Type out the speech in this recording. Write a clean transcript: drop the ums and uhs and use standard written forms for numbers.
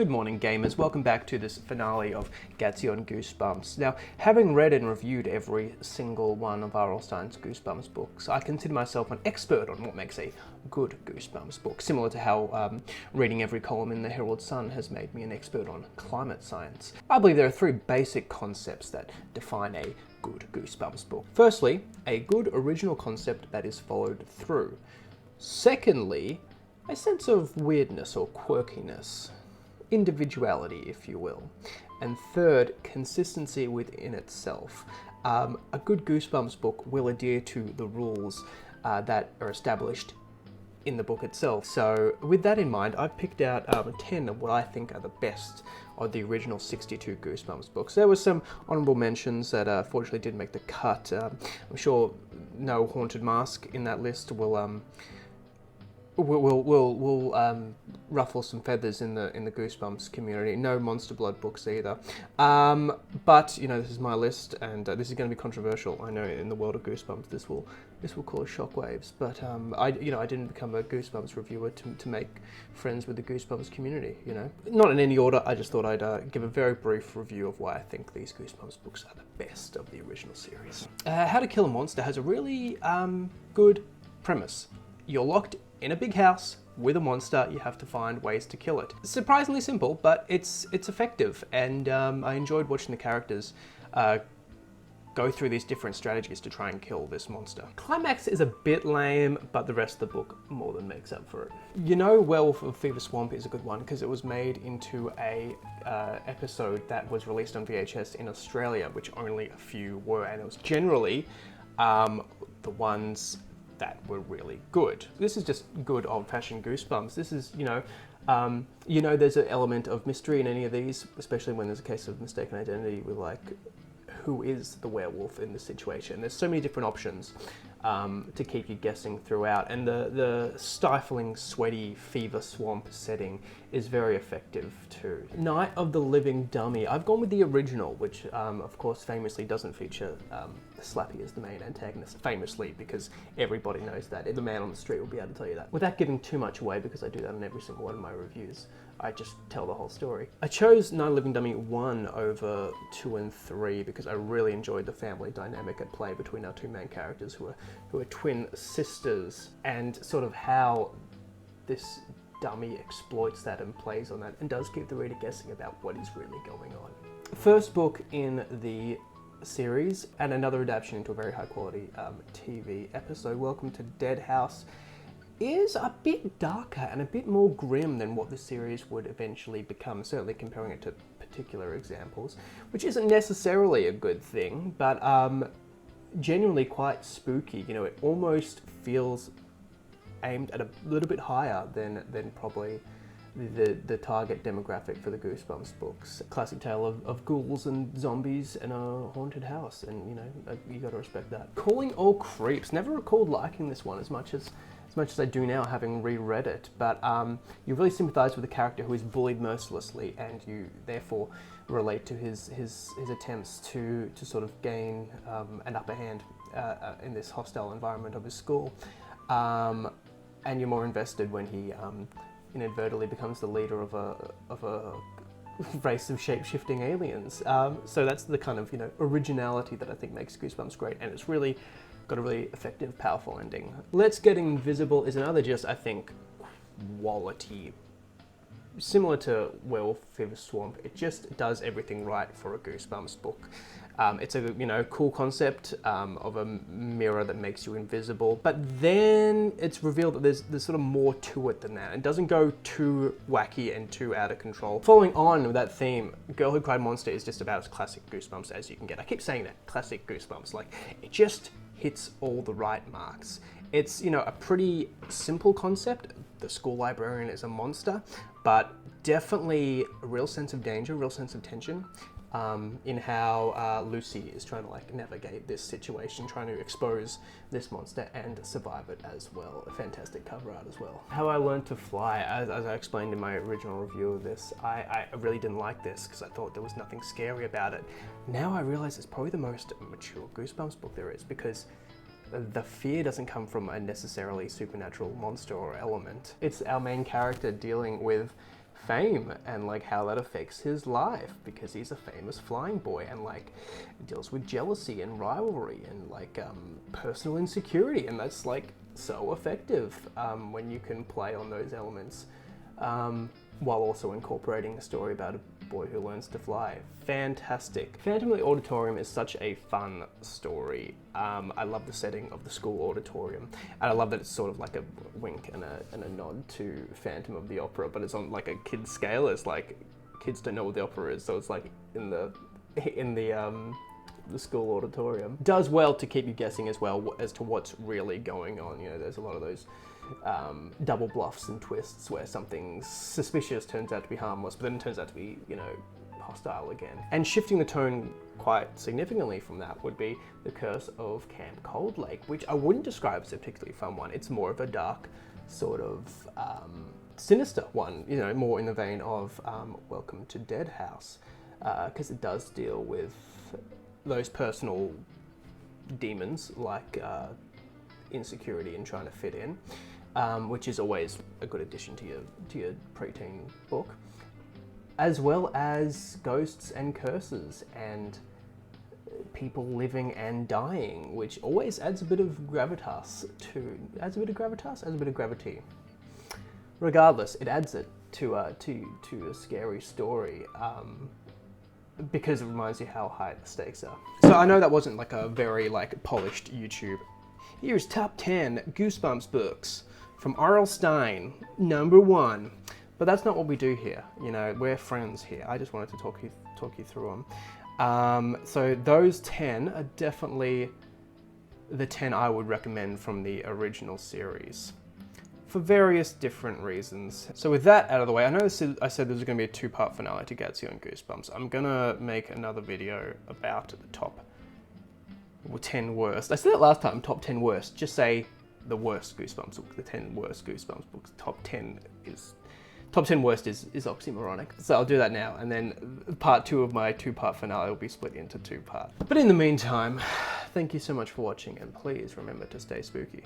Good morning, gamers. Welcome back to this finale of Gattsy on Goosebumps. Now, having read and reviewed every single one of R.L. Stine's Goosebumps books, I consider myself an expert on what makes a good Goosebumps book, similar to how reading every column in the Herald Sun has made me an expert on climate science. I believe there are three basic concepts that define a good Goosebumps book. Firstly, a good original concept that is followed through. Secondly, a sense of weirdness or quirkiness. Individuality, if you will. And third, consistency within itself. A good Goosebumps book will adhere to the rules that are established in the book itself. So with that in mind, I've picked out 10 of what I think are the best of the original 62 Goosebumps books. There were some honourable mentions that fortunately didn't make the cut. I'm sure no Haunted Mask in that list will ruffle some feathers in the Goosebumps community. No Monster Blood books either. But you know, this is my list, and this is going to be controversial. I know in the world of Goosebumps, this will cause shockwaves. But I didn't become a Goosebumps reviewer to make friends with the Goosebumps community. You know, not in any order. I just thought I'd give a very brief review of why I think these Goosebumps books are the best of the original series. How to Kill a Monster has a really good premise. You're locked in a big house with a monster. You have to find ways to kill it. Surprisingly simple, but it's effective, and I enjoyed watching the characters go through these different strategies to try and kill this monster. Climax is a bit lame, but the rest of the book more than makes up for it. You know, Werewolf of Fever Swamp is a good one because it was made into a episode that was released on VHS in Australia, which only a few were, and it was generally the ones that were really good. This is just good old-fashioned Goosebumps. This is, there's an element of mystery in any of these, especially when there's a case of mistaken identity with, like, who is the werewolf in this situation. There's so many different options to keep you guessing throughout, and the stifling, sweaty fever swamp setting is very effective too. Night of the Living Dummy. I've gone with the original, which of course famously doesn't feature Slappy as the main antagonist. Famously, because everybody knows that. The man on the street will be able to tell you that. Without giving too much away, because I do that in every single one of my reviews, I just tell the whole story. I chose Night of the Living Dummy 1 over 2 and 3 because I really enjoyed the family dynamic at play between our two main characters who are twin sisters, and sort of how this dummy exploits that and plays on that and does keep the reader guessing about what is really going on. First book in the series, and another adaptation into a very high quality TV episode, Welcome to Dead House, is a bit darker and a bit more grim than what the series would eventually become, certainly comparing it to particular examples, which isn't necessarily a good thing, but genuinely quite spooky. You know, it almost feels aimed at a little bit higher than probably the target demographic for the Goosebumps books. Classic tale of ghouls and zombies in a haunted house, and you know, you gotta respect that. Calling All Creeps. Never recalled liking this one as much as I do now, having reread it, but you really sympathise with a character who is bullied mercilessly, and you therefore relate to his attempts to sort of gain an upper hand in this hostile environment of his school, and you're more invested when he inadvertently becomes the leader of a race of shape-shifting aliens. So that's the kind of, originality that I think makes Goosebumps great, and it's really got a really effective, powerful ending. Let's Get Invisible is another just, I think, quality. Similar to Werewolf Fever Swamp, it just does everything right for a Goosebumps book. It's a cool concept of a mirror that makes you invisible, but then it's revealed that there's sort of more to it than that. It doesn't go too wacky and too out of control. Following on with that theme, Girl Who Cried Monster is just about as classic Goosebumps as you can get. I keep saying that, classic Goosebumps. Like, it just hits all the right marks. It's, a pretty simple concept. The school librarian is a monster, but definitely a real sense of danger, a real sense of tension in how Lucy is trying to navigate this situation, trying to expose this monster and survive it as well. A fantastic cover art as well. How I Learned to Fly, as I explained in my original review of this, I really didn't like this because I thought there was nothing scary about it. Now I realize it's probably the most mature Goosebumps book there is, because the fear doesn't come from a necessarily supernatural monster or element. It's our main character dealing with fame and like how that affects his life because he's a famous flying boy, and like it deals with jealousy and rivalry and like personal insecurity, and that's like so effective when you can play on those elements while also incorporating a story about a boy who learns to fly. Fantastic. Phantom of the Auditorium is such a fun story. I love the setting of the school auditorium, and I love that it's sort of like a wink and a nod to Phantom of the Opera, but it's on like a kid's scale. It's like kids don't know what the opera is, so it's like in the school auditorium. Does well to keep you guessing as well as to what's really going on. You know, there's a lot of those double bluffs and twists where something suspicious turns out to be harmless, but then it turns out to be, you know, hostile again. And shifting the tone quite significantly from that would be The Curse of Camp Cold Lake, which I wouldn't describe as a particularly fun one. It's more of a dark, sort of sinister one, you know, more in the vein of Welcome to Dead House, because it does deal with those personal demons like insecurity and trying to fit in, which is always a good addition to your preteen book, as well as ghosts and curses and people living and dying, which always adds a bit of gravitas adds a bit of gravity. Regardless, it adds it to a scary story. Because it reminds you how high the stakes are. So I know that wasn't like a very like polished YouTube. Here's top 10 Goosebumps books from R.L. Stine, number 1. But that's not what we do here. You know, we're friends here. I just wanted to talk you through them. So those 10 are definitely the 10 I would recommend from the original series, for various different reasons. So with that out of the way, I know I said this was going to be a 2-part finale to Gattsy on Goosebumps. I'm going to make another video about the top 10 worst. I said it last time, top 10 worst. Just say the worst Goosebumps book, the 10 worst Goosebumps books. Top 10 worst is oxymoronic. So I'll do that now, and then part 2 of my 2-part finale will be split into 2 parts. But in the meantime, thank you so much for watching, and please remember to stay spooky.